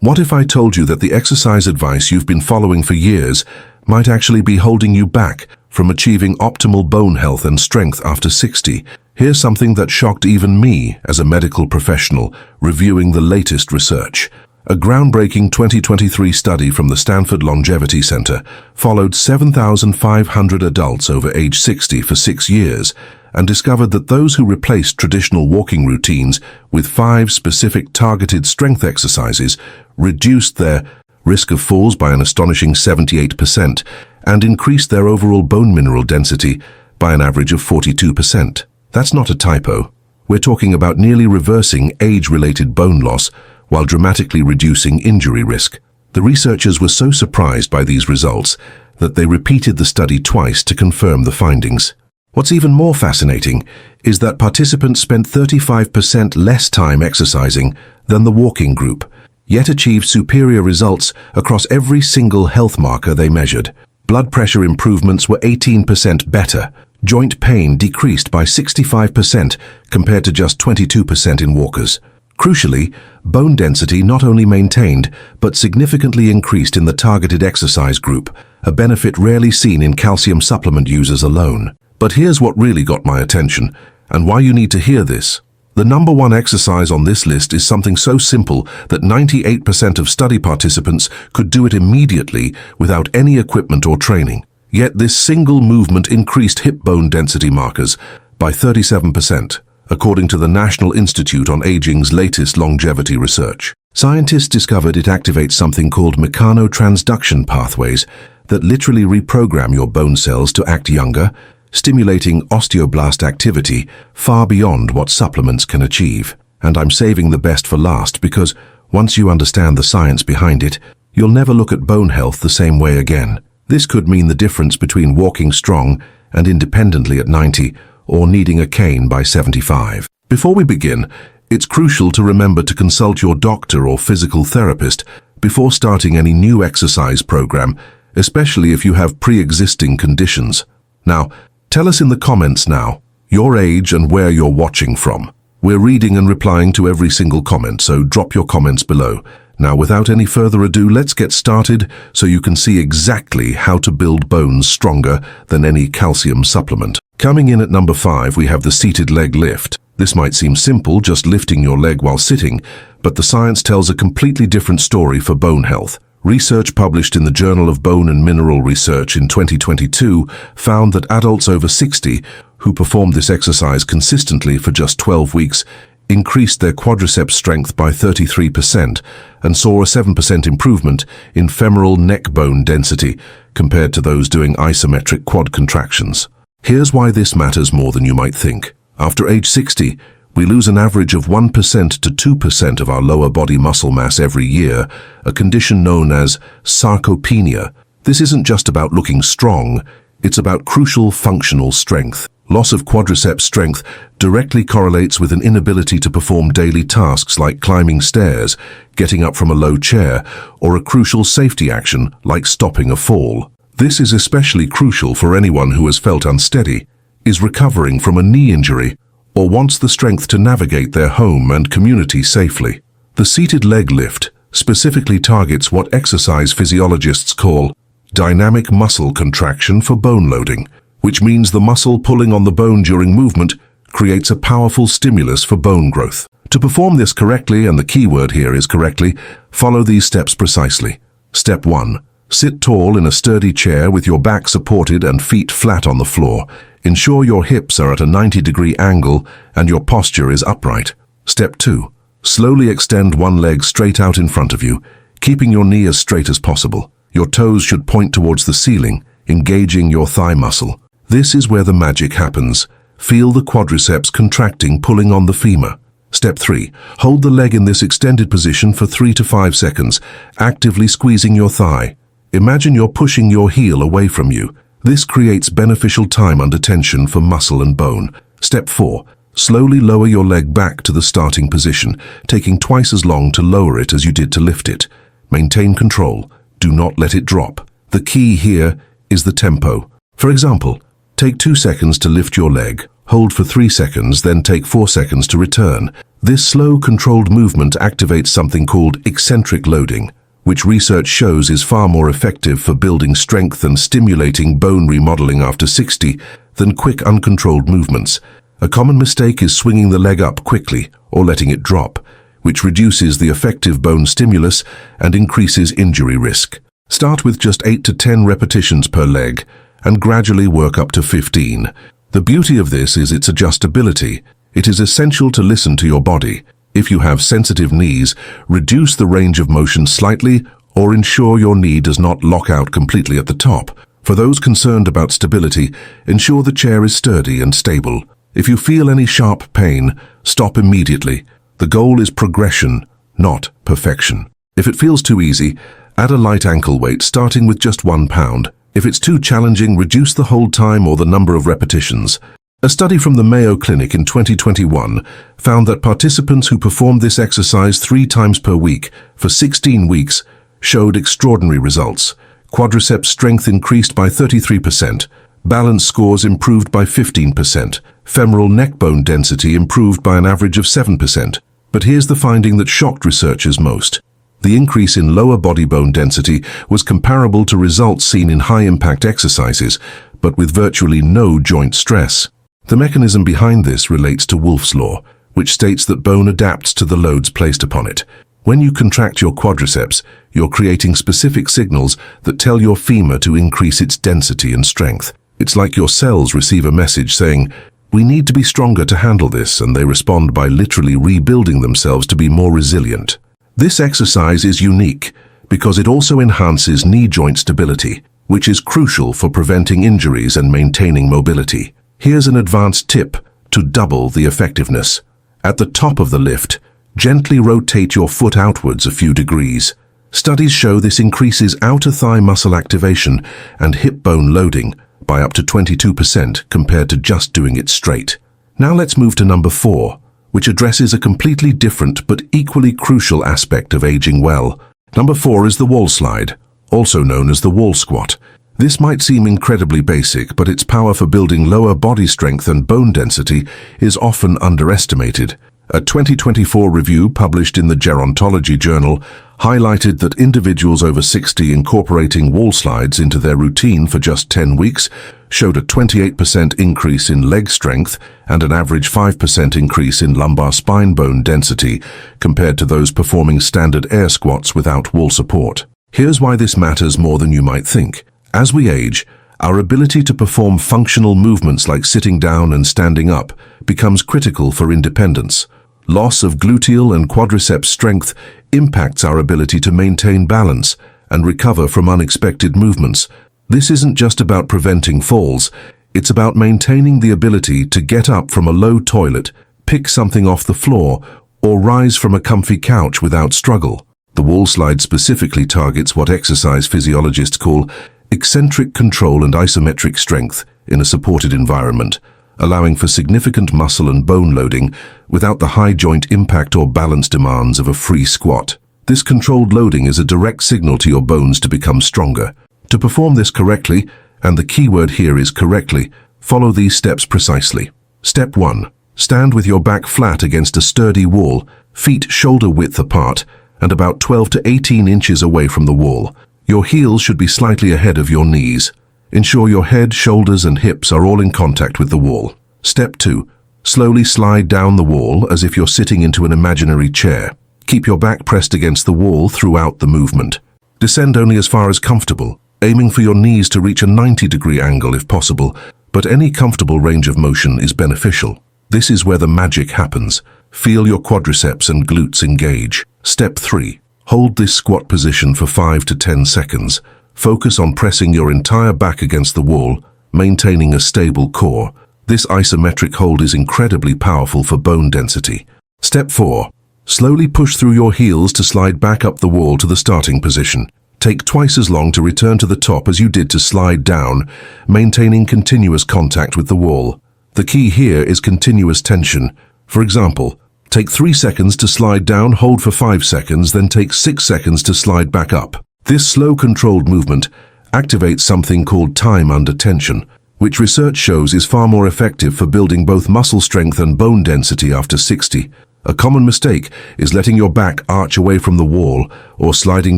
What if I told you that the exercise advice you've been following for years might actually be holding you back from achieving optimal bone health and strength after 60? Here's something that shocked even me as a medical professional reviewing the latest research. A groundbreaking 2023 study from the Stanford Longevity Center followed 7,500 adults over age 60 for 6 years and discovered that those who replaced traditional walking routines with 5 specific targeted strength exercises reduced their risk of falls by an astonishing 78% and increased their overall bone mineral density by an average of 42%. That's not a typo. We're talking about nearly reversing age-related bone loss while dramatically reducing injury risk. The researchers were so surprised by these results that they repeated the study twice to confirm the findings. What's even more fascinating is that participants spent 35% less time exercising than the walking group, yet achieved superior results across every single health marker they measured. Blood pressure improvements were 18% better. Joint pain decreased by 65% compared to just 22% in walkers. Crucially, bone density not only maintained, but significantly increased in the targeted exercise group, a benefit rarely seen in calcium supplement users alone. But here's what really got my attention, and why you need to hear this. The number one exercise on this list is something so simple that 98% of study participants could do it immediately without any equipment or training. Yet this single movement increased hip bone density markers by 37%. According to the National Institute on Aging's latest longevity research. Scientists discovered it activates something called mechanotransduction pathways that literally reprogram your bone cells to act younger, stimulating osteoblast activity far beyond what supplements can achieve. And I'm saving the best for last because once you understand the science behind it, you'll never look at bone health the same way again. This could mean the difference between walking strong and independently at 90 or needing a cane by 75. Before we begin, it's crucial to remember to consult your doctor or physical therapist before starting any new exercise program, especially if you have pre-existing conditions. Now, tell us in the comments now, your age and where you're watching from. We're reading and replying to every single comment, so drop your comments below. Now, without any further ado, let's get started so you can see exactly how to build bones stronger than any calcium supplement. Coming in at number 5, we have the seated leg lift. This might seem simple, just lifting your leg while sitting, but the science tells a completely different story for bone health. Research published in the Journal of Bone and Mineral Research in 2022 found that adults over 60 who performed this exercise consistently for just 12 weeks increased their quadriceps strength by 33% and saw a 7% improvement in femoral neck bone density compared to those doing isometric quad contractions. Here's why this matters more than you might think. After age 60, we lose an average of 1% to 2% of our lower body muscle mass every year, a condition known as sarcopenia. This isn't just about looking strong, it's about crucial functional strength. Loss of quadriceps strength directly correlates with an inability to perform daily tasks like climbing stairs, getting up from a low chair, or a crucial safety action like stopping a fall. This is especially crucial for anyone who has felt unsteady, is recovering from a knee injury, or wants the strength to navigate their home and community safely. The seated leg lift specifically targets what exercise physiologists call dynamic muscle contraction for bone loading, which means the muscle pulling on the bone during movement creates a powerful stimulus for bone growth. To perform this correctly, and the key word here is correctly, follow these steps precisely. Step 1. Sit tall in a sturdy chair with your back supported and feet flat on the floor. Ensure your hips are at a 90-degree angle and your posture is upright. Step 2. Slowly extend one leg straight out in front of you, keeping your knee as straight as possible. Your toes should point towards the ceiling, engaging your thigh muscle. This is where the magic happens. Feel the quadriceps contracting, pulling on the femur. Step 3. Hold the leg in this extended position for 3 to 5 seconds, actively squeezing your thigh. Imagine you're pushing your heel away from you. This creates beneficial time under tension for muscle and bone. Step 4. Slowly lower your leg back to the starting position, taking twice as long to lower it as you did to lift it. Maintain control. Do not let it drop. The key here is the tempo. For example, take 2 seconds to lift your leg, hold for 3 seconds, then take 4 seconds to return. This slow, controlled movement activates something called eccentric loading, which research shows is far more effective for building strength and stimulating bone remodeling after 60 than quick, uncontrolled movements. A common mistake is swinging the leg up quickly or letting it drop, which reduces the effective bone stimulus and increases injury risk. Start with just 8 to 10 repetitions per leg and gradually work up to 15. The beauty of this is its adjustability. It is essential to listen to your body. If you have sensitive knees, reduce the range of motion slightly or ensure your knee does not lock out completely at the top. For those concerned about stability, ensure the chair is sturdy and stable. If you feel any sharp pain, stop immediately. The goal is progression, not perfection. If it feels too easy, add a light ankle weight starting with just 1 pound. If it's too challenging, reduce the hold time or the number of repetitions. A study from the Mayo Clinic in 2021 found that participants who performed this exercise 3 times per week for 16 weeks showed extraordinary results. Quadriceps strength increased by 33%, balance scores improved by 15%, femoral neck bone density improved by an average of 7%. But here's the finding that shocked researchers most. The increase in lower body bone density was comparable to results seen in high-impact exercises, but with virtually no joint stress. The mechanism behind this relates to Wolff's Law, which states that bone adapts to the loads placed upon it. When you contract your quadriceps, you're creating specific signals that tell your femur to increase its density and strength. It's like your cells receive a message saying, "We need to be stronger to handle this," and they respond by literally rebuilding themselves to be more resilient. This exercise is unique because it also enhances knee joint stability, which is crucial for preventing injuries and maintaining mobility. Here's an advanced tip to double the effectiveness. At the top of the lift, gently rotate your foot outwards a few degrees. Studies show this increases outer thigh muscle activation and hip bone loading by up to 22% compared to just doing it straight. Now let's move to number 4, which addresses a completely different but equally crucial aspect of aging well. Number 4 is the wall slide, also known as the wall squat. This might seem incredibly basic, but its power for building lower body strength and bone density is often underestimated. A 2024 review published in the Gerontology Journal highlighted that individuals over 60 incorporating wall slides into their routine for just 10 weeks showed a 28% increase in leg strength and an average 5% increase in lumbar spine bone density compared to those performing standard air squats without wall support. Here's why this matters more than you might think. As we age, our ability to perform functional movements like sitting down and standing up becomes critical for independence. Loss of gluteal and quadriceps strength impacts our ability to maintain balance and recover from unexpected movements. This isn't just about preventing falls, it's about maintaining the ability to get up from a low toilet, pick something off the floor, or rise from a comfy couch without struggle. The wall slide specifically targets what exercise physiologists call eccentric control and isometric strength in a supported environment, allowing for significant muscle and bone loading without the high joint impact or balance demands of a free squat. This controlled loading is a direct signal to your bones to become stronger. To perform this correctly, and the key word here is correctly, follow these steps precisely. Step 1. Stand with your back flat against a sturdy wall, feet shoulder width apart, and about 12 to 18 inches away from the wall. Your heels should be slightly ahead of your knees. Ensure your head, shoulders, and hips are all in contact with the wall. Step 2. Slowly slide down the wall as if you're sitting into an imaginary chair. Keep your back pressed against the wall throughout the movement. Descend only as far as comfortable, aiming for your knees to reach a 90-degree angle if possible, but any comfortable range of motion is beneficial. This is where the magic happens. Feel your quadriceps and glutes engage. Step 3. Hold this squat position for 5 to 10 seconds. Focus on pressing your entire back against the wall, maintaining a stable core. This isometric hold is incredibly powerful for bone density. Step 4. Slowly push through your heels to slide back up the wall to the starting position. Take twice as long to return to the top as you did to slide down, maintaining continuous contact with the wall. The key here is continuous tension. For example, take 3 seconds to slide down, hold for 5 seconds, then take 6 seconds to slide back up. This slow, controlled movement activates something called time under tension, which research shows is far more effective for building both muscle strength and bone density after 60. A common mistake is letting your back arch away from the wall or sliding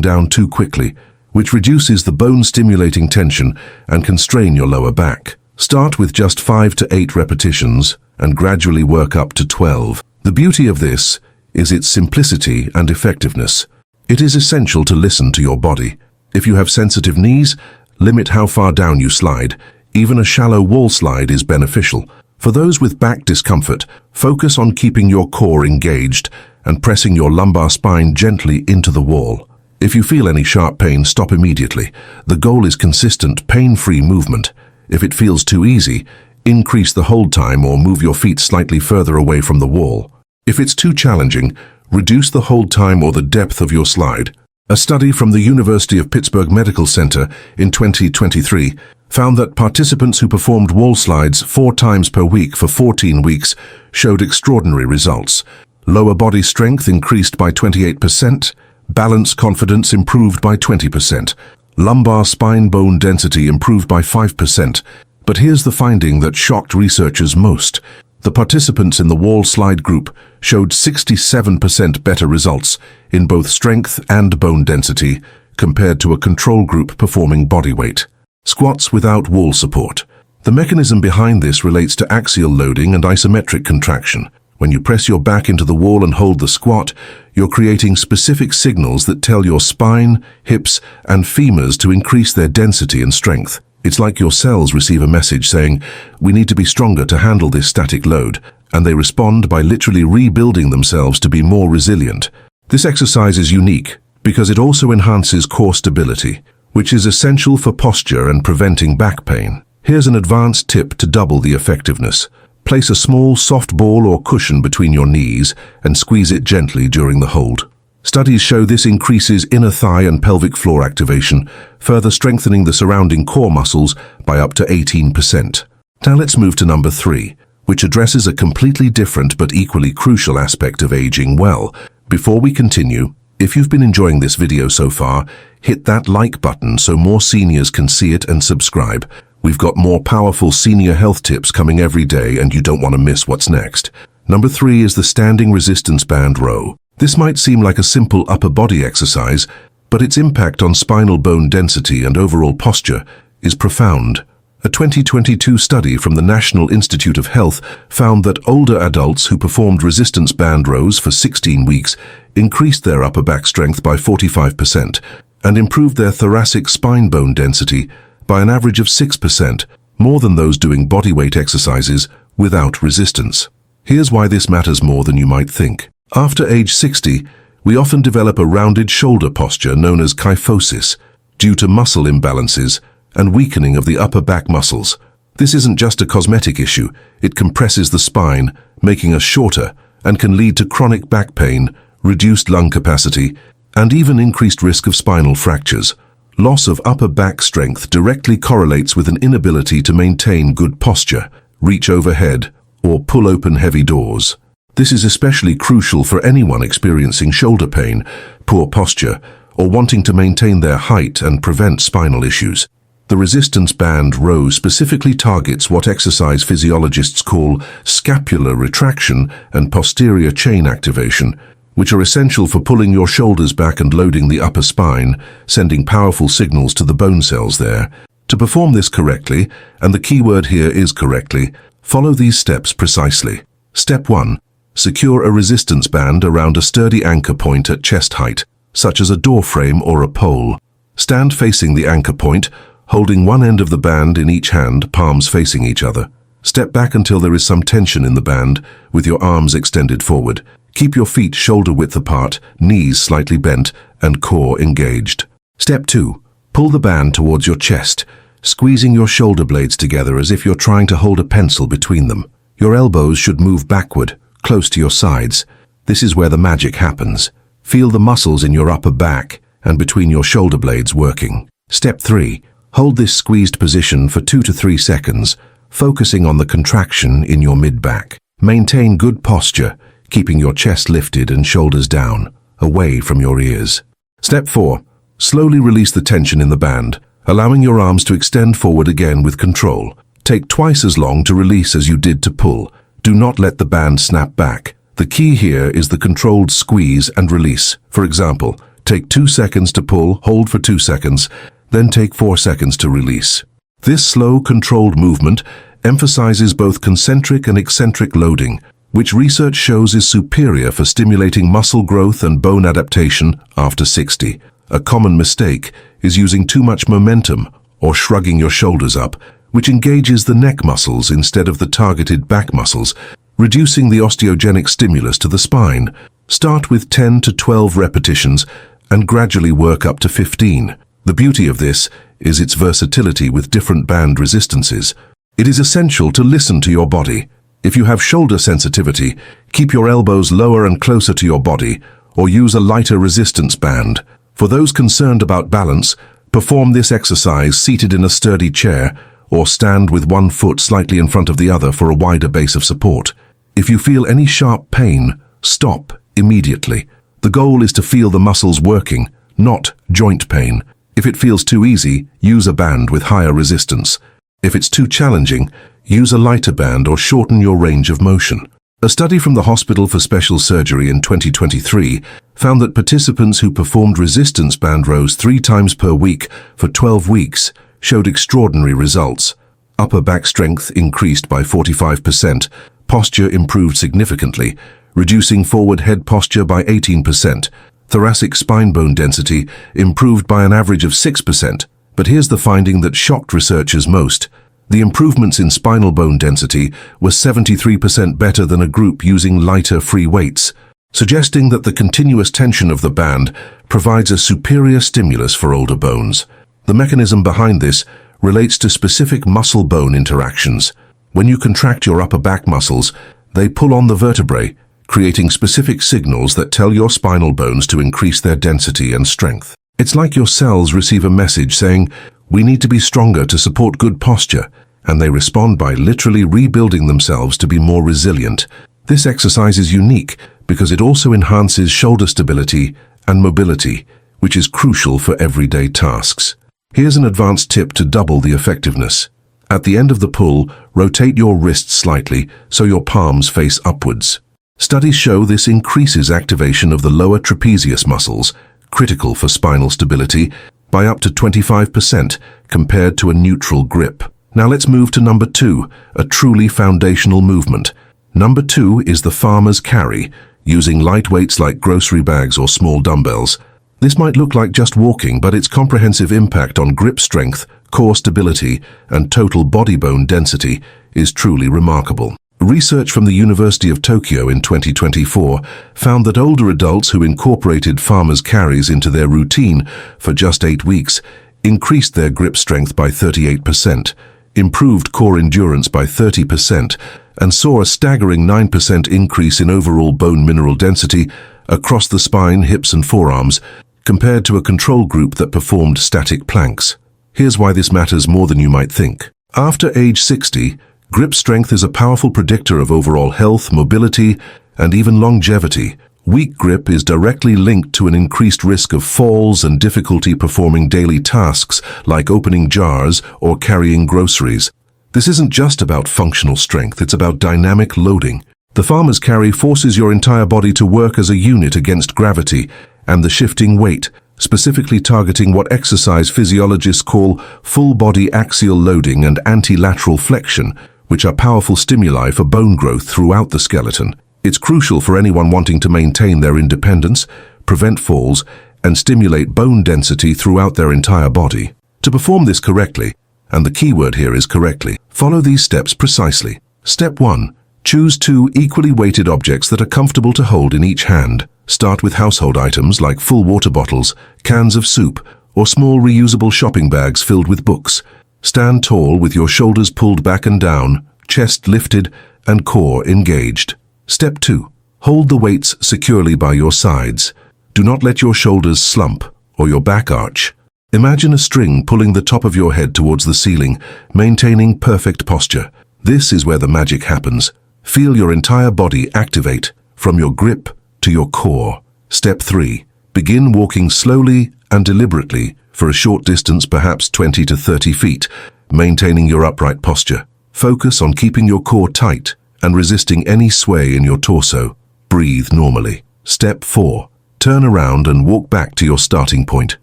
down too quickly, which reduces the bone-stimulating tension and can strain your lower back. Start with just 5 to 8 repetitions and gradually work up to 12. The beauty of this is its simplicity and effectiveness. It is essential to listen to your body. If you have sensitive knees, limit how far down you slide. Even a shallow wall slide is beneficial. For those with back discomfort, focus on keeping your core engaged and pressing your lumbar spine gently into the wall. If you feel any sharp pain, stop immediately. The goal is consistent, pain-free movement. If it feels too easy, increase the hold time or move your feet slightly further away from the wall. If it's too challenging, reduce the hold time or the depth of your slide. A study from the University of Pittsburgh Medical Center in 2023 found that participants who performed wall slides 4 times per week for 14 weeks showed extraordinary results. Lower body strength increased by 28%, balance confidence improved by 20%, lumbar spine bone density improved by 5%. But here's the finding that shocked researchers most. The participants in the wall slide group showed 67% better results in both strength and bone density compared to a control group performing bodyweight. Squats without wall support. The mechanism behind this relates to axial loading and isometric contraction. When you press your back into the wall and hold the squat, you're creating specific signals that tell your spine, hips, and femurs to increase their density and strength. It's like your cells receive a message saying, "We need to be stronger to handle this static load," and they respond by literally rebuilding themselves to be more resilient. This exercise is unique because it also enhances core stability, which is essential for posture and preventing back pain. Here's an advanced tip to double the effectiveness. Place a small, soft ball or cushion between your knees and squeeze it gently during the hold. Studies show this increases inner thigh and pelvic floor activation, further strengthening the surrounding core muscles by up to 18%. Now let's move to number 3, which addresses a completely different but equally crucial aspect of aging well. Before we continue, if you've been enjoying this video so far, hit that like button so more seniors can see it and subscribe. We've got more powerful senior health tips coming every day and you don't want to miss what's next. Number 3 is the standing resistance band row. This might seem like a simple upper body exercise, but its impact on spinal bone density and overall posture is profound. A 2022 study from the National Institute of Health found that older adults who performed resistance band rows for 16 weeks increased their upper back strength by 45% and improved their thoracic spine bone density by an average of 6%, more than those doing bodyweight exercises without resistance. Here's why this matters more than you might think. After age 60, we often develop a rounded shoulder posture known as kyphosis due to muscle imbalances and weakening of the upper back muscles. This isn't just a cosmetic issue. It compresses the spine, making us shorter, and can lead to chronic back pain, reduced lung capacity, and even increased risk of spinal fractures. Loss of upper back strength directly correlates with an inability to maintain good posture, reach overhead, or pull open heavy doors. This is especially crucial for anyone experiencing shoulder pain, poor posture, or wanting to maintain their height and prevent spinal issues. The resistance band row specifically targets what exercise physiologists call scapular retraction and posterior chain activation, which are essential for pulling your shoulders back and loading the upper spine, sending powerful signals to the bone cells there. To perform this correctly, and the key word here is correctly, follow these steps precisely. Step 1. Secure a resistance band around a sturdy anchor point at chest height, such as a door frame or a pole. Stand facing the anchor point, holding one end of the band in each hand, palms facing each other. Step back until there is some tension in the band, with your arms extended forward. Keep your feet shoulder width apart, knees slightly bent, and core engaged. Step 2. Pull the band towards your chest, squeezing your shoulder blades together as if you're trying to hold a pencil between them. Your elbows should move backward, close to your sides. This is where the magic happens. Feel the muscles in your upper back and between your shoulder blades working. Step 3. Hold this squeezed position for 2 to 3 seconds, focusing on the contraction in your mid-back. Maintain good posture, keeping your chest lifted and shoulders down, away from your ears. Step 4. Slowly release the tension in the band, allowing your arms to extend forward again with control. Take twice as long to release as you did to pull. Do not let the band snap back. The key here is the controlled squeeze and release. For example, take 2 seconds to pull, hold for 2 seconds, then take 4 seconds to release. This slow, controlled movement emphasizes both concentric and eccentric loading, which research shows is superior for stimulating muscle growth and bone adaptation after 60. A common mistake is using too much momentum or shrugging your shoulders up, which engages the neck muscles instead of the targeted back muscles, reducing the osteogenic stimulus to the spine. Start with 10 to 12 repetitions and gradually work up to 15. The beauty of this is its versatility with different band resistances. It is essential to listen to your body. If you have shoulder sensitivity, keep your elbows lower and closer to your body, or use a lighter resistance band. For those concerned about balance, perform this exercise seated in a sturdy chair, or stand with one foot slightly in front of the other for a wider base of support. If you feel any sharp pain, stop immediately. The goal is to feel the muscles working, not joint pain. If it feels too easy, use a band with higher resistance. If it's too challenging, use a lighter band or shorten your range of motion. A study from the Hospital for Special Surgery in 2023 found that participants who performed resistance band rows 3 times per week for 12 weeks showed extraordinary results. Upper back strength increased by 45%, posture improved significantly, reducing forward head posture by 18%. Thoracic spine bone density improved by an average of 6%. But here's the finding that shocked researchers most. The improvements in spinal bone density were 73% better than a group using lighter free weights, suggesting that the continuous tension of the band provides a superior stimulus for older bones. The mechanism behind this relates to specific muscle-bone interactions. When you contract your upper back muscles, they pull on the vertebrae, creating specific signals that tell your spinal bones to increase their density and strength. It's like your cells receive a message saying, "We need to be stronger to support good posture," and they respond by literally rebuilding themselves to be more resilient. This exercise is unique because it also enhances shoulder stability and mobility, which is crucial for everyday tasks. Here's an advanced tip to double the effectiveness. At the end of the pull, rotate your wrists slightly so your palms face upwards. Studies show this increases activation of the lower trapezius muscles, critical for spinal stability, by up to 25% compared to a neutral grip. Now let's move to number 2, a truly foundational movement. Number 2 is the farmer's carry, using light weights like grocery bags or small dumbbells. This might look like just walking, but its comprehensive impact on grip strength, core stability, and total body bone density is truly remarkable. Research from the University of Tokyo in 2024 found that older adults who incorporated farmers' carries into their routine for just 8 weeks increased their grip strength by 38%, improved core endurance by 30%, and saw a staggering 9% increase in overall bone mineral density across the spine, hips, and forearms, compared to a control group that performed static planks. Here's why this matters more than you might think. After age 60, grip strength is a powerful predictor of overall health, mobility, and even longevity. Weak grip is directly linked to an increased risk of falls and difficulty performing daily tasks like opening jars or carrying groceries. This isn't just about functional strength, it's about dynamic loading. The farmer's carry forces your entire body to work as a unit against gravity and the shifting weight, specifically targeting what exercise physiologists call full-body axial loading and anti-lateral flexion, which are powerful stimuli for bone growth throughout the skeleton. It's crucial for anyone wanting to maintain their independence, prevent falls, and stimulate bone density throughout their entire body. To perform this correctly, and the key word here is correctly, follow these steps precisely. Step 1. Choose 2 equally weighted objects that are comfortable to hold in each hand. Start with household items like full water bottles, cans of soup, or small reusable shopping bags filled with books. Stand tall with your shoulders pulled back and down, chest lifted, and core engaged. Step 2. Hold the weights securely by your sides. Do not let your shoulders slump or your back arch. Imagine a string pulling the top of your head towards the ceiling, maintaining perfect posture. This is where the magic happens. Feel your entire body activate, from your grip to your core. Step 3. Begin walking slowly and deliberately for a short distance, perhaps 20 to 30 feet, maintaining your upright posture. Focus on keeping your core tight and resisting any sway in your torso. Breathe normally. Step 4. Turn around and walk back to your starting point.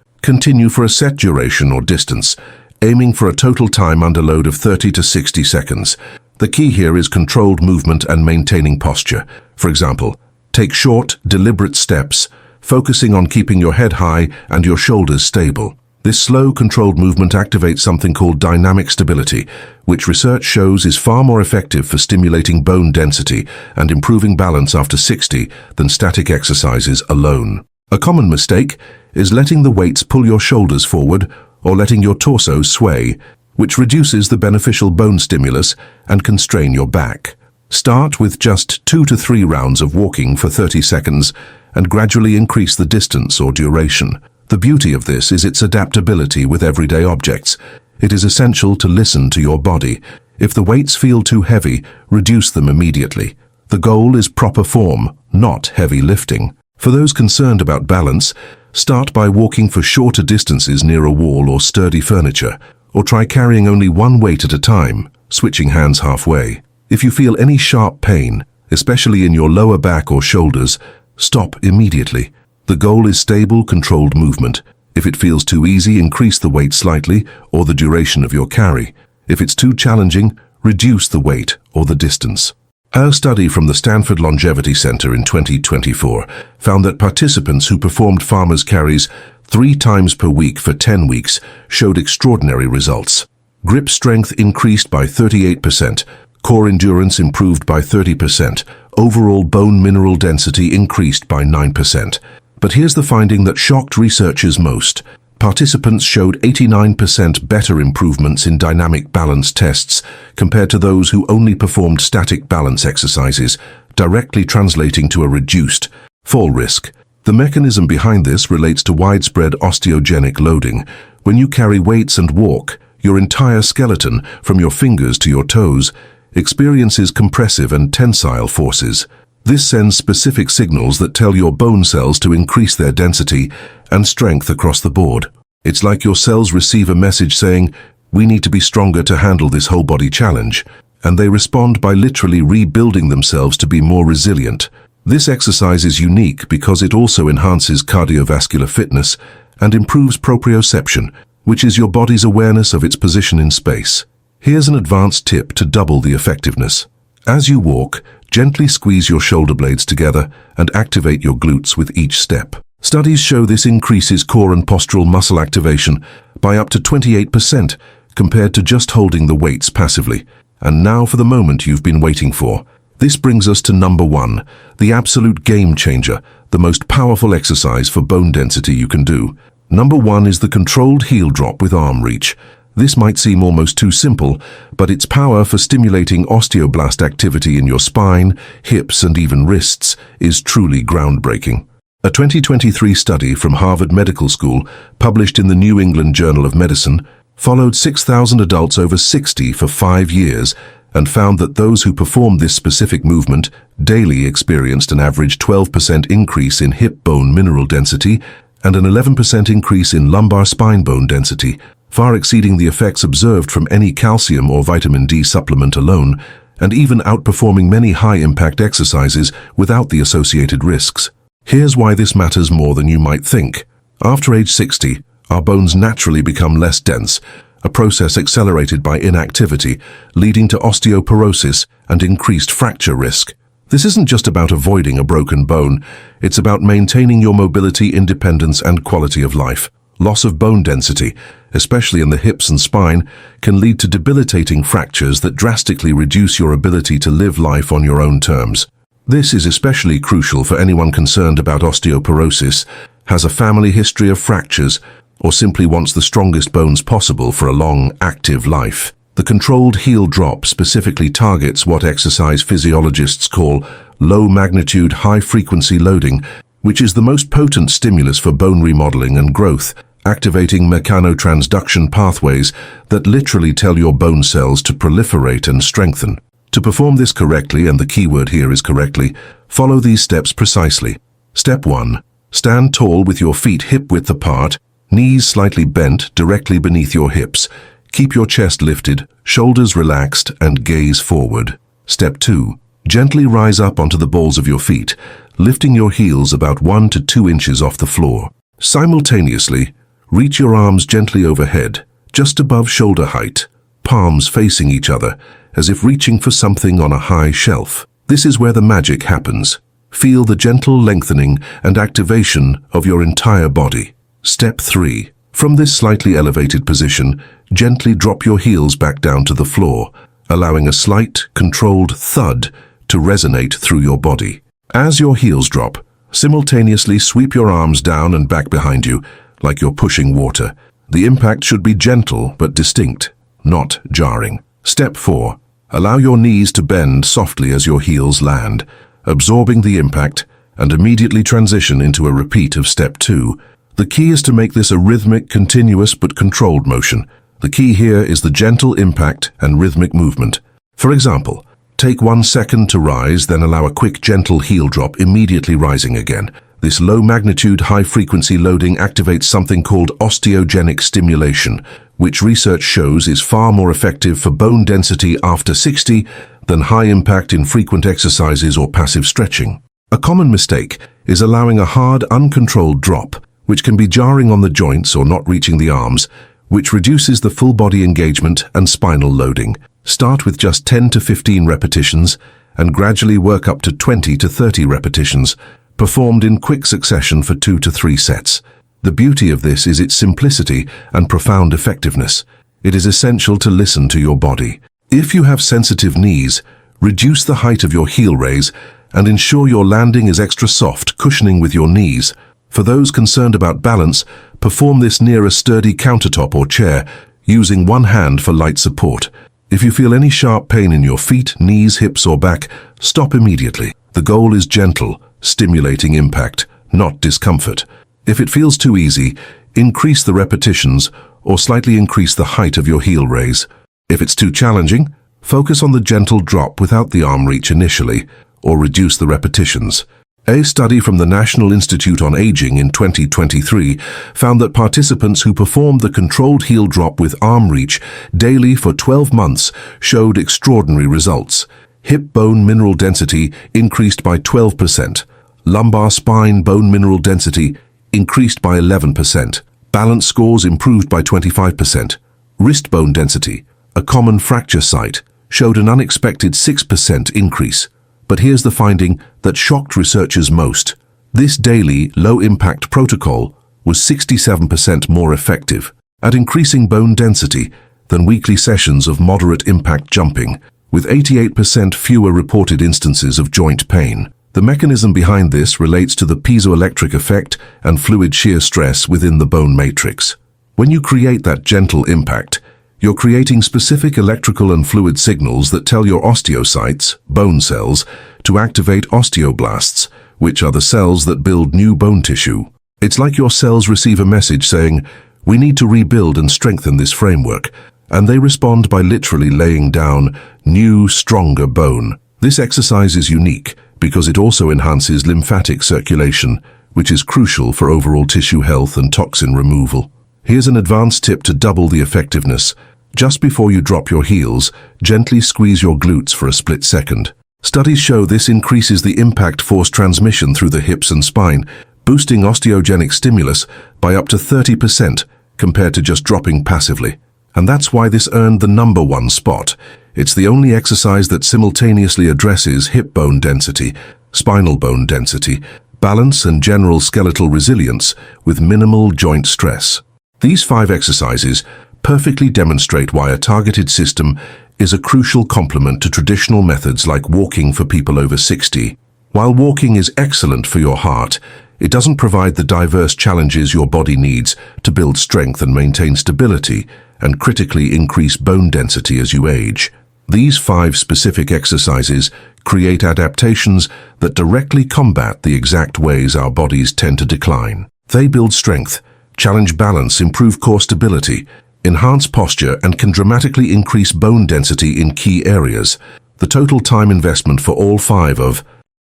Continue for a set duration or distance, aiming for a total time under load of 30 to 60 seconds. The key here is controlled movement and maintaining posture. For example, take short, deliberate steps, focusing on keeping your head high and your shoulders stable. This slow, controlled movement activates something called dynamic stability, which research shows is far more effective for stimulating bone density and improving balance after 60 than static exercises alone. A common mistake is letting the weights pull your shoulders forward or letting your torso sway, which reduces the beneficial bone stimulus and can strain your back. Start with just 2 to 3 rounds of walking for 30 seconds and gradually increase the distance or duration. The beauty of this is its adaptability with everyday objects. It is essential to listen to your body. If the weights feel too heavy, reduce them immediately. The goal is proper form, not heavy lifting. For those concerned about balance, start by walking for shorter distances near a wall or sturdy furniture, or try carrying only one weight at a time, switching hands halfway. If you feel any sharp pain, especially in your lower back or shoulders, stop immediately. The goal is stable, controlled movement. If it feels too easy, increase the weight slightly or the duration of your carry. If it's too challenging, reduce the weight or the distance. A study from the Stanford Longevity Center in 2024 found that participants who performed farmers' carries 3 times per week for 10 weeks showed extraordinary results. Grip strength increased by 38%, core endurance improved by 30%, overall bone mineral density increased by 9%. But here's the finding that shocked researchers most. Participants showed 89% better improvements in dynamic balance tests compared to those who only performed static balance exercises, directly translating to a reduced fall risk. The mechanism behind this relates to widespread osteogenic loading. When you carry weights and walk, your entire skeleton, from your fingers to your toes, experiences compressive and tensile forces. This sends specific signals that tell your bone cells to increase their density and strength across the board. It's like your cells receive a message saying, "We need to be stronger to handle this whole body challenge," and they respond by literally rebuilding themselves to be more resilient. This exercise is unique because it also enhances cardiovascular fitness and improves proprioception, which is your body's awareness of its position in space. Here's an advanced tip to double the effectiveness. As you walk, gently squeeze your shoulder blades together and activate your glutes with each step. Studies show this increases core and postural muscle activation by up to 28% compared to just holding the weights passively. And now for the moment you've been waiting for. This brings us to number 1, the absolute game changer, the most powerful exercise for bone density you can do. Number 1 is the controlled heel drop with arm reach. This might seem almost too simple, but its power for stimulating osteoblast activity in your spine, hips, and even wrists is truly groundbreaking. A 2023 study from Harvard Medical School, published in the New England Journal of Medicine, followed 6,000 adults over 60 for 5 years and found that those who performed this specific movement daily experienced an average 12% increase in hip bone mineral density and an 11% increase in lumbar spine bone density, far exceeding the effects observed from any calcium or vitamin D supplement alone, and even outperforming many high-impact exercises without the associated risks. Here's why this matters more than you might think. After age 60, our bones naturally become less dense, a process accelerated by inactivity, leading to osteoporosis and increased fracture risk. This isn't just about avoiding a broken bone, it's about maintaining your mobility, independence, and quality of life. Loss of bone density, especially in the hips and spine, can lead to debilitating fractures that drastically reduce your ability to live life on your own terms. This is especially crucial for anyone concerned about osteoporosis, has a family history of fractures, or simply wants the strongest bones possible for a long, active life. The controlled heel drop specifically targets what exercise physiologists call low-magnitude, high-frequency loading, which is the most potent stimulus for bone remodeling and growth, activating mechanotransduction pathways that literally tell your bone cells to proliferate and strengthen. To perform this correctly, and the keyword here is correctly, follow these steps precisely. Step 1. Stand tall with your feet hip-width apart, knees slightly bent directly beneath your hips. Keep your chest lifted, shoulders relaxed, and gaze forward. Step 2. Gently rise up onto the balls of your feet, lifting your heels about 1 to 2 inches off the floor. Simultaneously, reach your arms gently overhead, just above shoulder height, palms facing each other, as if reaching for something on a high shelf. This is where the magic happens. Feel the gentle lengthening and activation of your entire body. Step 3. From this slightly elevated position, gently drop your heels back down to the floor, allowing a slight, controlled thud to resonate through your body. As your heels drop, simultaneously sweep your arms down and back behind you, like you're pushing water. The impact should be gentle but distinct, not jarring. Step 4. Allow your knees to bend softly as your heels land, absorbing the impact, and immediately transition into a repeat of Step 2. The key is to make this a rhythmic, continuous but controlled motion. The key here is the gentle impact and rhythmic movement. For example, take 1 second to rise, then allow a quick gentle heel drop, immediately rising again. This low-magnitude, high-frequency loading activates something called osteogenic stimulation, which research shows is far more effective for bone density after 60 than high-impact infrequent exercises or passive stretching. A common mistake is allowing a hard, uncontrolled drop, which can be jarring on the joints or not reaching the arms, which reduces the full-body engagement and spinal loading. Start with just 10 to 15 repetitions and gradually work up to 20 to 30 repetitions, performed in quick succession for 2 to 3 sets. The beauty of this is its simplicity and profound effectiveness. It is essential to listen to your body. If you have sensitive knees, reduce the height of your heel raise and ensure your landing is extra soft, cushioning with your knees. For those concerned about balance, perform this near a sturdy countertop or chair, using one hand for light support. If you feel any sharp pain in your feet, knees, hips, or back, stop immediately. The goal is gentle, stimulating impact, not discomfort. If it feels too easy, increase the repetitions or slightly increase the height of your heel raise. If it's too challenging, focus on the gentle drop without the arm reach initially, or reduce the repetitions. A study from the National Institute on Aging in 2023 found that participants who performed the controlled heel drop with arm reach daily for 12 months showed extraordinary results. Hip bone mineral density increased by 12%. Lumbar spine bone mineral density increased by 11%. Balance scores improved by 25%. Wrist bone density, a common fracture site, showed an unexpected 6% increase. But here's the finding that shocked researchers most. This daily, low-impact protocol was 67% more effective at increasing bone density than weekly sessions of moderate-impact jumping, with 88% fewer reported instances of joint pain. The mechanism behind this relates to the piezoelectric effect and fluid shear stress within the bone matrix. When you create that gentle impact, you're creating specific electrical and fluid signals that tell your osteocytes, bone cells, to activate osteoblasts, which are the cells that build new bone tissue. It's like your cells receive a message saying, "We need to rebuild and strengthen this framework," and they respond by literally laying down new, stronger bone. This exercise is unique because it also enhances lymphatic circulation, which is crucial for overall tissue health and toxin removal. Here's an advanced tip to double the effectiveness. Just before you drop your heels, gently squeeze your glutes for a split second. Studies show this increases the impact force transmission through the hips and spine, boosting osteogenic stimulus by up to 30% compared to just dropping passively. And that's why this earned the #1 spot. It's the only exercise that simultaneously addresses hip bone density, spinal bone density, balance and general skeletal resilience with minimal joint stress. These 5 exercises perfectly demonstrate why a targeted system is a crucial complement to traditional methods like walking for people over 60. While walking is excellent for your heart, it doesn't provide the diverse challenges your body needs to build strength and maintain stability and critically increase bone density as you age. These 5 specific exercises create adaptations that directly combat the exact ways our bodies tend to decline. They build strength, challenge balance, improve core stability, enhance posture, and can dramatically increase bone density in key areas. The total time investment for all 5 of